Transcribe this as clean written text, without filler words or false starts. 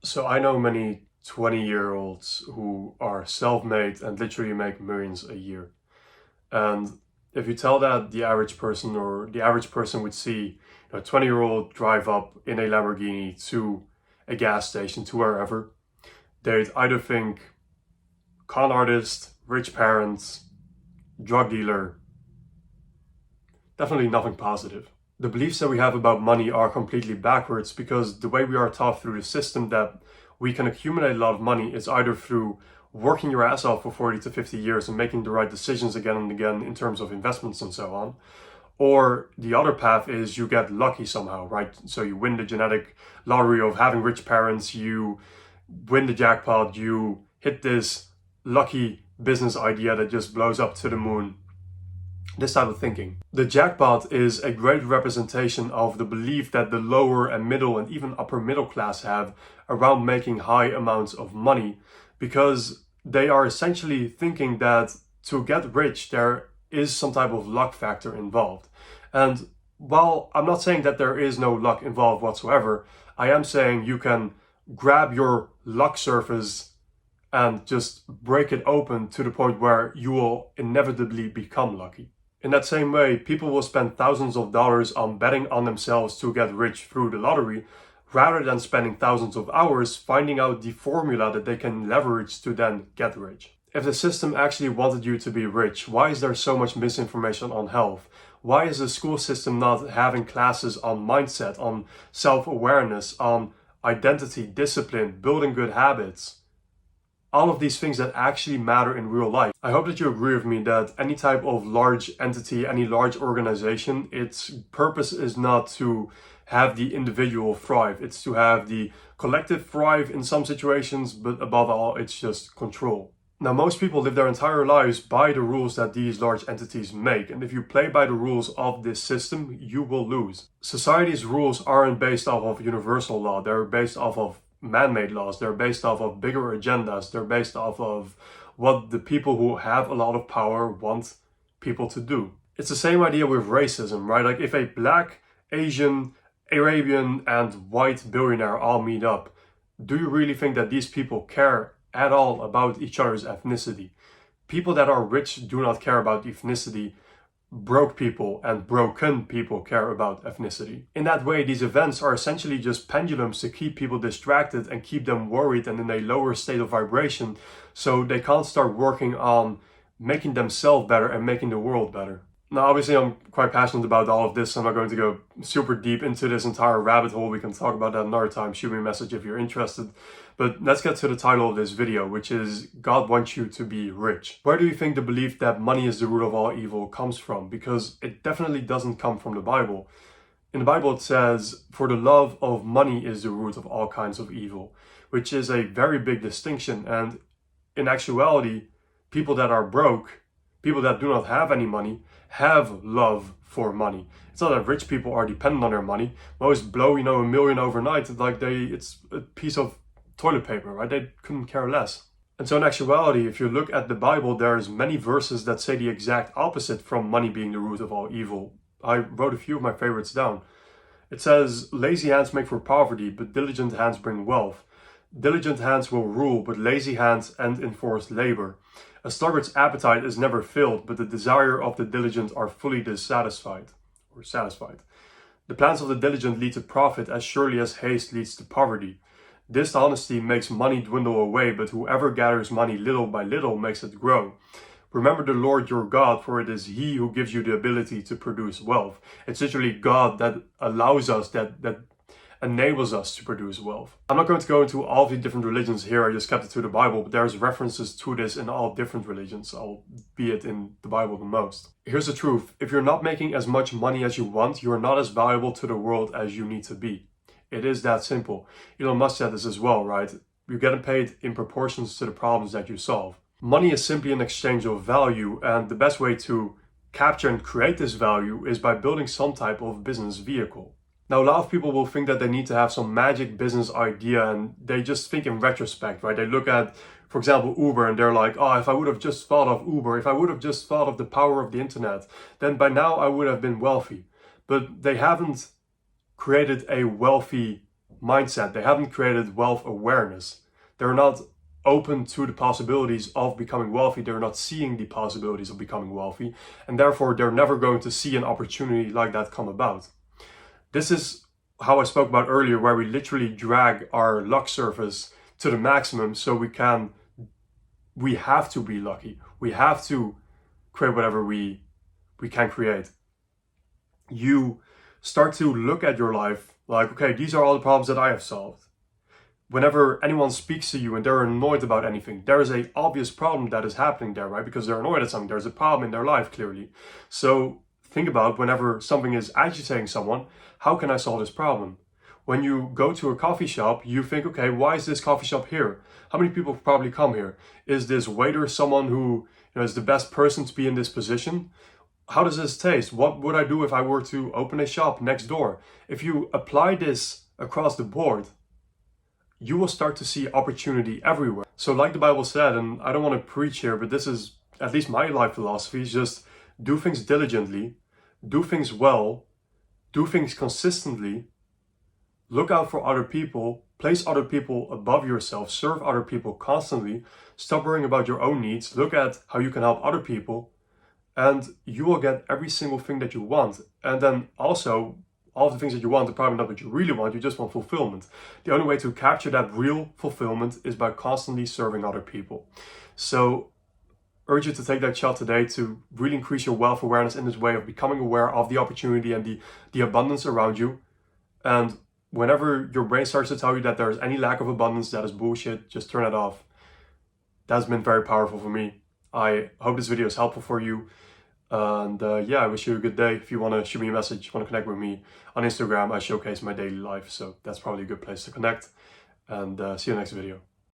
So I know many 20-year-olds who are self-made and literally make millions a year. And if you tell that the average person or the average person would see a 20-year-old drive up in a Lamborghini to a gas station, to wherever, they'd either think con artist, rich parents, drug dealer, definitely nothing positive. The beliefs that we have about money are completely backwards because the way we are taught through the system that we can accumulate a lot of money is either through working your ass off for 40 to 50 years and making the right decisions again and again in terms of investments and so on. Or the other path is you get lucky somehow, right? So you win the genetic lottery of having rich parents, you win the jackpot, you hit this lucky business idea that just blows up to the moon. This type of thinking. The jackpot is a great representation of the belief that the lower and middle and even upper middle class have around making high amounts of money, because they are essentially thinking that to get rich there is some type of luck factor involved. And while I'm not saying that there is no luck involved whatsoever, I am saying you can grab your luck surface and just break it open to the point where you will inevitably become lucky. In that same way, people will spend thousands of dollars on betting on themselves to get rich through the lottery, rather than spending thousands of hours finding out the formula that they can leverage to then get rich. If the system actually wanted you to be rich, why is there so much misinformation on health? Why is the school system not having classes on mindset, on self-awareness, on identity, discipline, building good habits? All of these things that actually matter in real life. I hope that you agree with me that any type of large entity, any large organization, its purpose is not to have the individual thrive. It's to have the collective thrive in some situations, but above all, it's just control. Now, most people live their entire lives by the rules that these large entities make. And if you play by the rules of this system, you will lose. Society's rules aren't based off of universal law. They're based off of man-made laws. They're based off of bigger agendas. They're based off of what the people who have a lot of power want people to do. It's the same idea with racism, right? Like if a black, Asian, Arabian, and white billionaire all meet up, do you really think that these people care at all about each other's ethnicity? People that are rich do not care about ethnicity. Broke people and broken people care about ethnicity. In that way, these events are essentially just pendulums to keep people distracted and keep them worried and in a lower state of vibration, so they can't start working on making themselves better and making the world better. Now, obviously, I'm quite passionate about all of this. I'm not going to go super deep into this entire rabbit hole. We can talk about that another time. Shoot me a message if you're interested. But let's get to the title of this video, which is God wants you to be rich. Where do you think the belief that money is the root of all evil comes from? Because it definitely doesn't come from the Bible. In the Bible, it says, "For the love of money is the root of all kinds of evil," which is a very big distinction. And in actuality, people that are broke, people that do not have any money, have love for money. It's not that rich people are dependent on their money. Most blow, $1 million overnight. It's a piece of toilet paper, right? They couldn't care less. And so in actuality, if you look at the Bible, there's many verses that say the exact opposite from money being the root of all evil. I wrote a few of my favorites down. It says, "Lazy hands make for poverty, but diligent hands bring wealth. Diligent hands will rule, but lazy hands end in forced labor. A sluggard's appetite is never filled, but the desire of the diligent are fully dissatisfied," or satisfied. "The plans of the diligent lead to profit as surely as haste leads to poverty. Dishonesty makes money dwindle away, but whoever gathers money little by little makes it grow. Remember the Lord your God, for it is He who gives you the ability to produce wealth." It's literally God that allows us, that enables us to produce wealth. I'm not going to go into all of the different religions here. I just kept it to the Bible, but there's references to this in all different religions, albeit in the Bible the most. Here's the truth. If you're not making as much money as you want, you're not as valuable to the world as you need to be. It is that simple. Elon Musk said this as well, right? You're getting paid in proportions to the problems that you solve. Money is simply an exchange of value, and the best way to capture and create this value is by building some type of business vehicle. Now, a lot of people will think that they need to have some magic business idea, and they just think in retrospect, right? They look at, for example, Uber, and they're like, "Oh, if I would have just thought of Uber, if I would have just thought of the power of the internet, then by now I would have been wealthy." But they haven't created a wealthy mindset. They haven't created wealth awareness. They're not open to the possibilities of becoming wealthy. They're not seeing the possibilities of becoming wealthy, and therefore they're never going to see an opportunity like that come about. This is how I spoke about earlier, where we literally drag our luck surface to the maximum so we have to be lucky. We have to create whatever we can create. You start to look at your life like, okay, these are all the problems that I have solved. Whenever anyone speaks to you and they're annoyed about anything, there is an obvious problem that is happening there, right? Because they're annoyed at something. There's a problem in their life, clearly. So think about whenever something is agitating someone, how can I solve this problem? When you go to a coffee shop, you think, okay, why is this coffee shop here? How many people probably come here? Is this waiter someone who is the best person to be in this position? How does this taste? What would I do if I were to open a shop next door? If you apply this across the board, you will start to see opportunity everywhere. So like the Bible said, and I don't want to preach here, but this is at least my life philosophy, is just do things diligently, do things well, do things consistently, look out for other people, place other people above yourself, serve other people constantly, stop worrying about your own needs, look at how you can help other people, and you will get every single thing that you want. And then also, all of the things that you want are probably not what you really want, you just want fulfillment. The only way to capture that real fulfillment is by constantly serving other people. So urge you to take that shot today to really increase your wealth awareness in this way of becoming aware of the opportunity and the abundance around you. And whenever your brain starts to tell you that there's any lack of abundance, that is bullshit, just turn it off. That's been very powerful for me. I hope this video is helpful for you. And yeah, I wish you a good day. If you want to shoot me a message, want to connect with me on Instagram, I showcase my daily life. So that's probably a good place to connect. And see you next video.